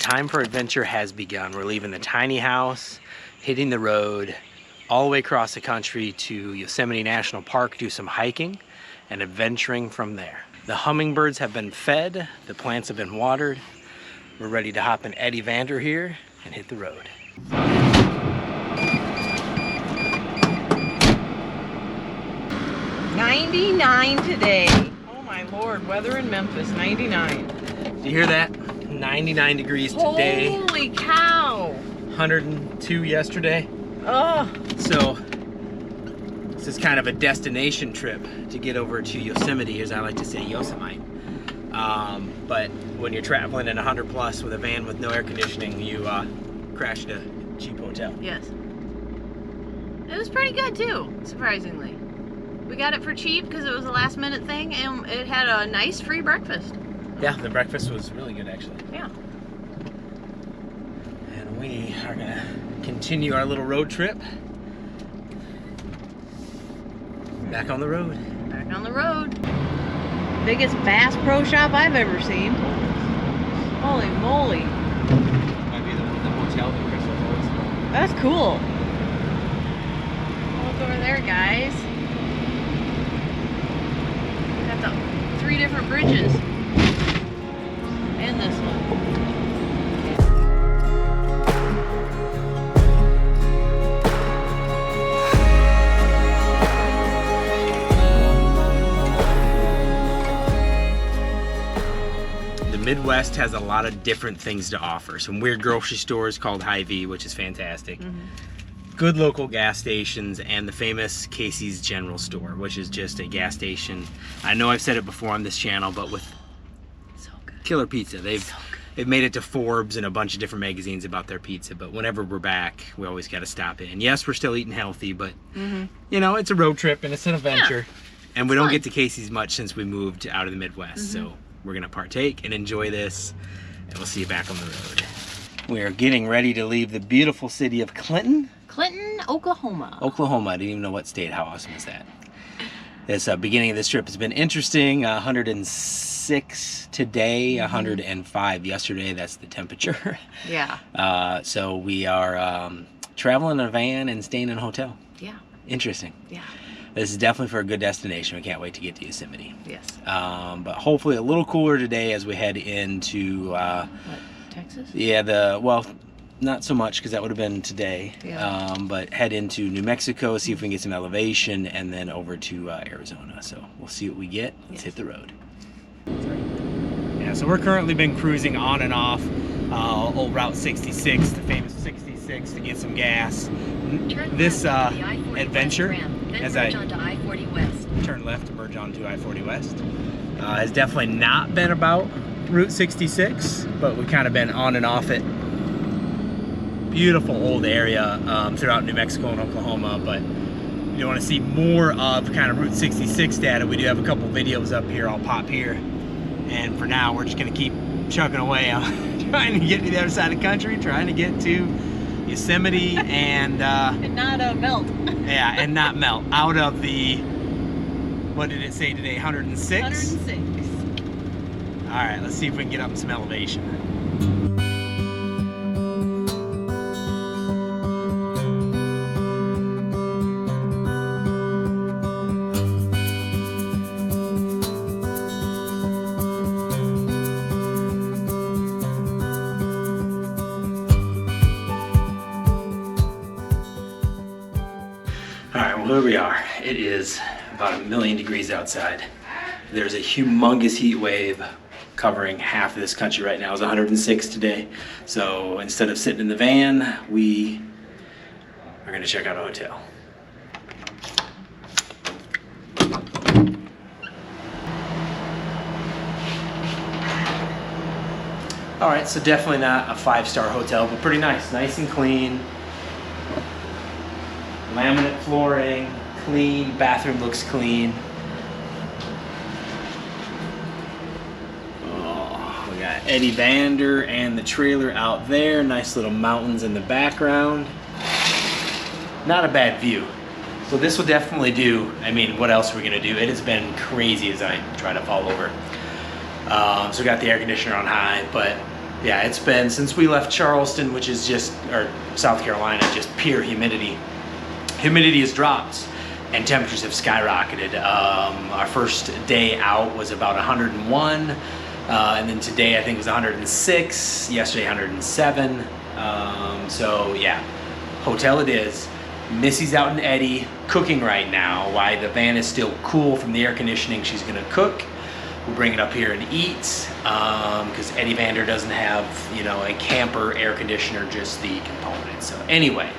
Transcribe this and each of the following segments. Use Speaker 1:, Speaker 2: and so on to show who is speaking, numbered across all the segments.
Speaker 1: time for adventure has begun. We're leaving the tiny house, hitting the road, all the way across the country to Yosemite National Park, do some hiking, and adventuring from there. The hummingbirds have been fed, the plants have been watered. We're ready to hop in Eddie Vander here and hit the road.
Speaker 2: 99 today. Oh my Lord, weather in Memphis, 99.
Speaker 1: Do you hear that? 99 degrees today.
Speaker 2: Holy cow.
Speaker 1: 102 yesterday.
Speaker 2: Oh.
Speaker 1: So this is kind of a destination trip to get over to Yosemite, as I like to say, Yosemite. But when you're traveling in 100 plus with a van with no air conditioning, you crash at a cheap hotel.
Speaker 2: Yes. It was pretty good too, surprisingly. We got it for cheap because it was a last minute thing, and it had a nice free breakfast.
Speaker 1: Yeah, the breakfast was really good actually.
Speaker 2: Yeah.
Speaker 1: And we are gonna continue our little road trip. Back on the road.
Speaker 2: Back on the road. Biggest Bass Pro Shop I've ever seen. Holy moly.
Speaker 1: Might be the hotel that Crystal told us about.
Speaker 2: That's cool. Look over there, guys. We got the 3 different bridges. And this one.
Speaker 1: Midwest has a lot of different things to offer. Some weird grocery stores called Hy-Vee, which is fantastic. Good local gas stations, and the famous Casey's General Store, which is just a gas station. I know I've said it before on this channel, but with killer pizza. They've made it to Forbes and a bunch of different magazines about their pizza, but whenever we're back, we always got to stop in. Yes, we're still eating healthy, but you know, it's a road trip and it's an adventure. Yeah, and we don't get to Casey's much since we moved out of the Midwest, so we're gonna partake and enjoy this, and we'll see you back on the road. We are getting ready to leave the beautiful city of Clinton,
Speaker 2: Oklahoma.
Speaker 1: Oklahoma. I didn't even know what state. How awesome is that? This beginning of this trip has been interesting. 106 today, 105 yesterday. That's the temperature.
Speaker 2: Yeah.
Speaker 1: So we are traveling in a van and staying in a hotel.
Speaker 2: Yeah.
Speaker 1: Interesting.
Speaker 2: Yeah.
Speaker 1: This is definitely for a good destination. We can't wait to get to Yosemite.
Speaker 2: Yes.
Speaker 1: But hopefully a little cooler today as we head into
Speaker 2: what, Texas?
Speaker 1: Yeah, well, not so much because that would have been today.
Speaker 2: Yeah.
Speaker 1: But head into New Mexico, see if we can get some elevation, and then over to Arizona. So we'll see what we get. Let's hit the road. Yeah, so we're currently been cruising on and off old Route 66, the famous 66, to get some gas. This adventure, as I turn left to merge onto I-40 West, has definitely not been about Route 66, but we've kind of been on and off it. Beautiful old area throughout New Mexico and Oklahoma, but if you want to see more of kind of Route 66 data, we do have a couple videos up here. I'll pop here, and for now we're just going to keep chugging away on trying to get to the other side of the country, trying to get to Yosemite and
Speaker 2: not melt.
Speaker 1: Yeah, and not melt out of the, what did it say today, 106?
Speaker 2: 106.
Speaker 1: All right, let's see if we can get up some elevation. Here we are. It is about 1,000,000 degrees outside. There's a humongous heat wave covering half of this country right now. It's 106 today. So instead of sitting in the van, we are going to check out a hotel. All right, so definitely not a 5-star hotel, but pretty nice. Nice and clean. Laminate flooring, clean, bathroom looks clean. Oh, we got Eddie Vander and the trailer out there. Nice little mountains in the background. Not a bad view. So this will definitely do. I mean, what else are we gonna do? It has been crazy as I try to fall over. So we got the air conditioner on high, but Yeah, it's been since we left Charleston, which is just, or South Carolina, just pure humidity. Humidity has dropped and temperatures have skyrocketed. Our first day out was about 101, and then today I think it was 106, yesterday 107. So yeah, hotel it is. Missy's out in Eddie cooking right now. While the van is still cool from the air conditioning, she's gonna cook. We'll bring it up here and eat, because Eddie Vander doesn't have, you know, a camper air conditioner, just the component. So anyway,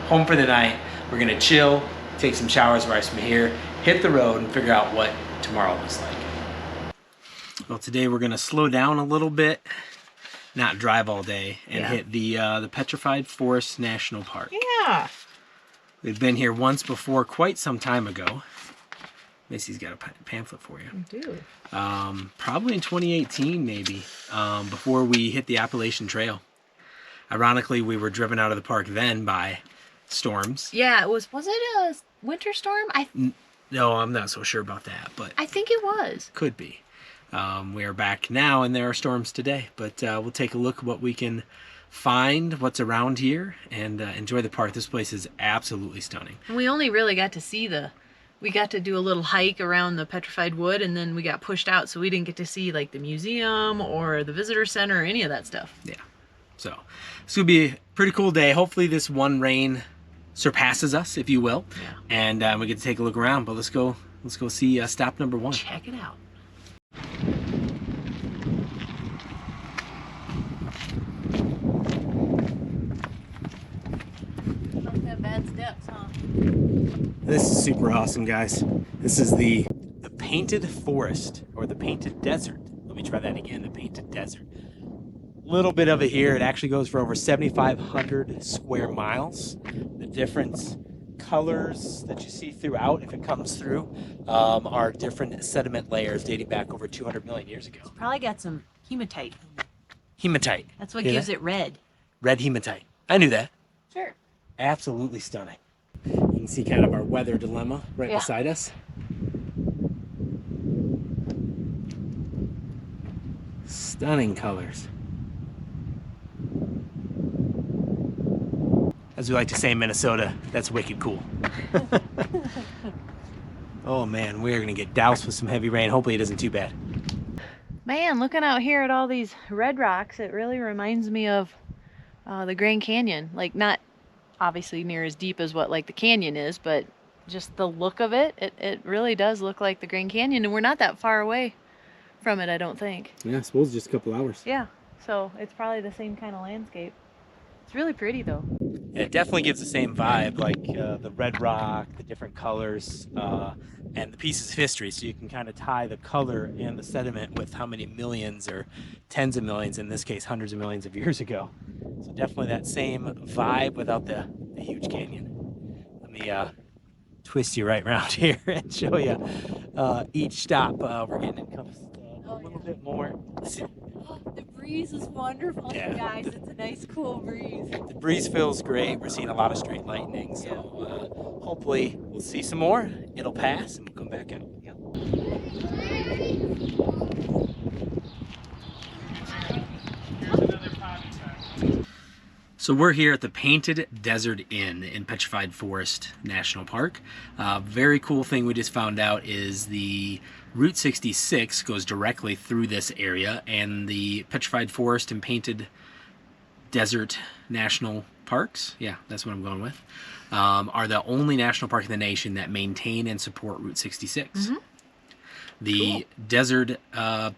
Speaker 1: home for the night. We're gonna chill, take some showers right from here, hit the road, and figure out what tomorrow looks like. Well, today we're gonna slow down a little bit, not drive all day, and hit the Petrified Forest National Park.
Speaker 2: Yeah.
Speaker 1: We've been here once before, quite some time ago. Missy's got a pamphlet for you.
Speaker 2: I do.
Speaker 1: Probably in 2018, maybe, before we hit the Appalachian Trail. Ironically, we were driven out of the park then by storms.
Speaker 2: Yeah, it was it a winter storm?
Speaker 1: No, I'm not so sure about that, but
Speaker 2: I think it was.
Speaker 1: could be. We are back now, and there are storms today, but we'll take a look at what we can find, what's around here, and enjoy the park. This place is absolutely stunning.
Speaker 2: And we only really got to see we got to do a little hike around the Petrified Wood, and then we got pushed out, so we didn't get to see like the museum or the visitor center or any of that stuff.
Speaker 1: Yeah. So it's gonna be a pretty cool day. Hopefully this one rain surpasses us, if you will.
Speaker 2: Yeah.
Speaker 1: And we get to take a look around. But let's go see stop number 1.
Speaker 2: Check it out. Don't have bad steps, huh?
Speaker 1: This is super awesome, guys. This is the Painted Forest, or the Painted Desert. Let me try that again, the Painted Desert. Little bit of it here. It actually goes for over 7,500 square miles. The different colors that you see throughout, if it comes through, are different sediment layers dating back over 200 million years ago.
Speaker 2: Probably got some hematite.
Speaker 1: Hematite.
Speaker 2: That's what gives it red.
Speaker 1: Red hematite. I knew that.
Speaker 2: Sure.
Speaker 1: Absolutely stunning. You can see kind of our weather dilemma right beside us. Stunning colors. As we like to say in Minnesota, that's wicked cool. Oh man, we're gonna get doused with some heavy rain. Hopefully it isn't too bad.
Speaker 2: Man, looking out here at all these red rocks, it really reminds me of the Grand Canyon. Like, not obviously near as deep as what like the canyon is, but just the look of it, it really does look like the Grand Canyon, and we're not that far away from it, I don't think.
Speaker 1: Yeah, I suppose just a couple hours.
Speaker 2: Yeah, so it's probably the same kind of landscape. It's really pretty though.
Speaker 1: Yeah, it definitely gives the same vibe, like the red rock, the different colors, and the pieces of history. So you can kind of tie the color and the sediment with how many millions or tens of millions, in this case hundreds of millions of years ago. So definitely that same vibe without the huge canyon. Let me twist you right around here and show you each stop. We're getting encompassed a little bit more.
Speaker 2: The breeze is wonderful, you guys. It's a nice, cool breeze.
Speaker 1: The breeze feels great. We're seeing a lot of straight lightning, so hopefully we'll see some more. It'll pass, and we'll come back out. So we're here at the Painted Desert Inn in Petrified Forest National Park. Very cool thing we just found out is the Route 66 goes directly through this area, and the Petrified Forest and Painted Desert National Parks, yeah, that's what I'm going with, are the only national park in the nation that maintain and support Route 66. Mm-hmm. The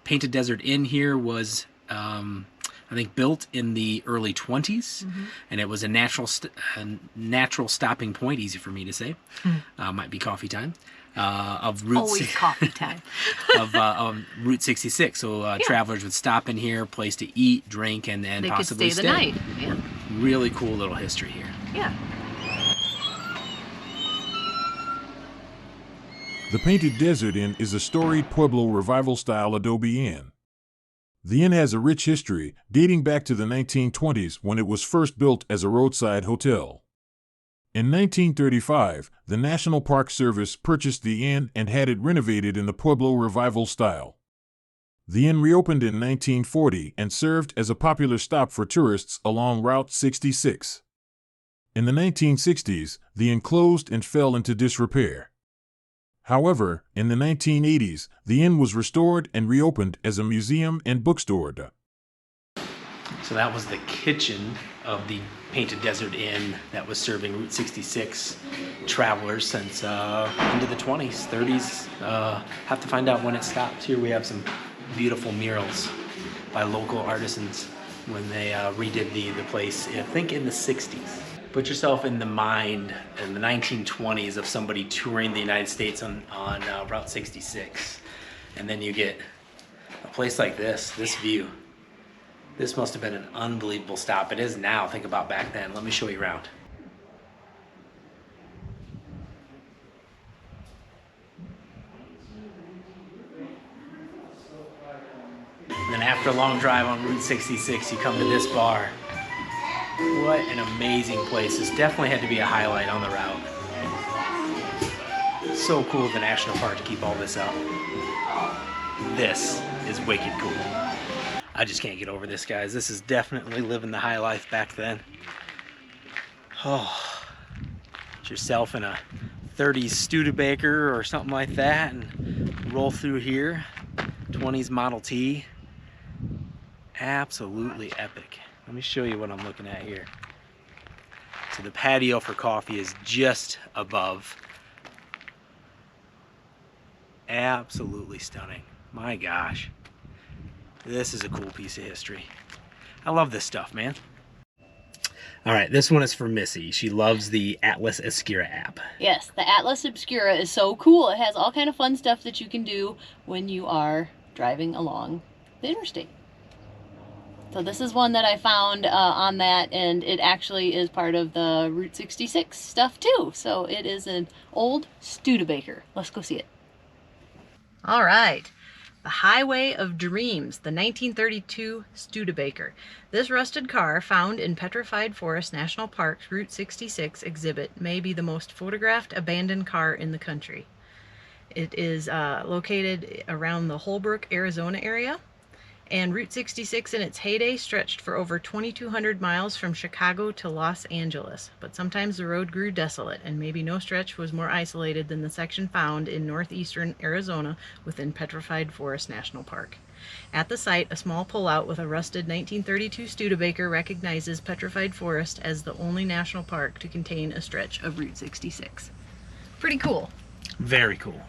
Speaker 1: Painted Desert Inn here was I think built in the early 20s, and it was a natural stopping point, easy for me to say, might be coffee time, of Route
Speaker 2: Always coffee time.
Speaker 1: of Route 66. So travelers would stop in here, place to eat, drink, and
Speaker 2: they
Speaker 1: possibly
Speaker 2: could stay the night. Yeah.
Speaker 1: Really cool little history here.
Speaker 2: Yeah.
Speaker 3: The Painted Desert Inn is a storied Pueblo revival-style adobe inn. The inn has a rich history, dating back to the 1920s when it was first built as a roadside hotel. In 1935, the National Park Service purchased the inn and had it renovated in the Pueblo revival style. The inn reopened in 1940 and served as a popular stop for tourists along Route 66. In the 1960s, the inn closed and fell into disrepair. However, in the 1980s, the inn was restored and reopened as a museum and bookstore.
Speaker 1: So that was the kitchen of the Painted Desert Inn that was serving Route 66 travelers since into the 20s, 30s. Have to find out when it stopped. Here we have some beautiful murals by local artisans when they redid the place, I think in the 60s. Put yourself in the mind in the 1920s of somebody touring the United States on Route 66. And then you get a place like this view. This must have been an unbelievable stop. It is now. Think about back then. Let me show you around. And then after a long drive on Route 66, you come to this bar. What an amazing place. This definitely had to be a highlight on the route. So cool of the National Park to keep all this up. This is wicked cool. I just can't get over this, guys. This is definitely living the high life back then. Oh, get yourself in a 30s Studebaker or something like that and roll through here. 20s Model T. Absolutely epic. Let me show you what I'm looking at here. So the patio for coffee is just above. Absolutely stunning. My gosh. This is a cool piece of history. I love this stuff, man. All right, this one is for Missy. She loves the Atlas Obscura app.
Speaker 2: Yes, the Atlas Obscura is so cool. It has all kind of fun stuff that you can do when you are driving along the interstate. So this is one that I found on that, and it actually is part of the Route 66 stuff too. So it is an old Studebaker. Let's go see it. All right. The Highway of Dreams, the 1932 Studebaker. This rusted car, found in Petrified Forest National Park's Route 66 exhibit, may be the most photographed abandoned car in the country. It is located around the Holbrook, Arizona area. And Route 66 in its heyday stretched for over 2,200 miles from Chicago to Los Angeles. But sometimes the road grew desolate, and maybe no stretch was more isolated than the section found in northeastern Arizona within Petrified Forest National Park. At the site, a small pullout with a rusted 1932 Studebaker recognizes Petrified Forest as the only national park to contain a stretch of Route 66. Pretty cool.
Speaker 1: Very cool.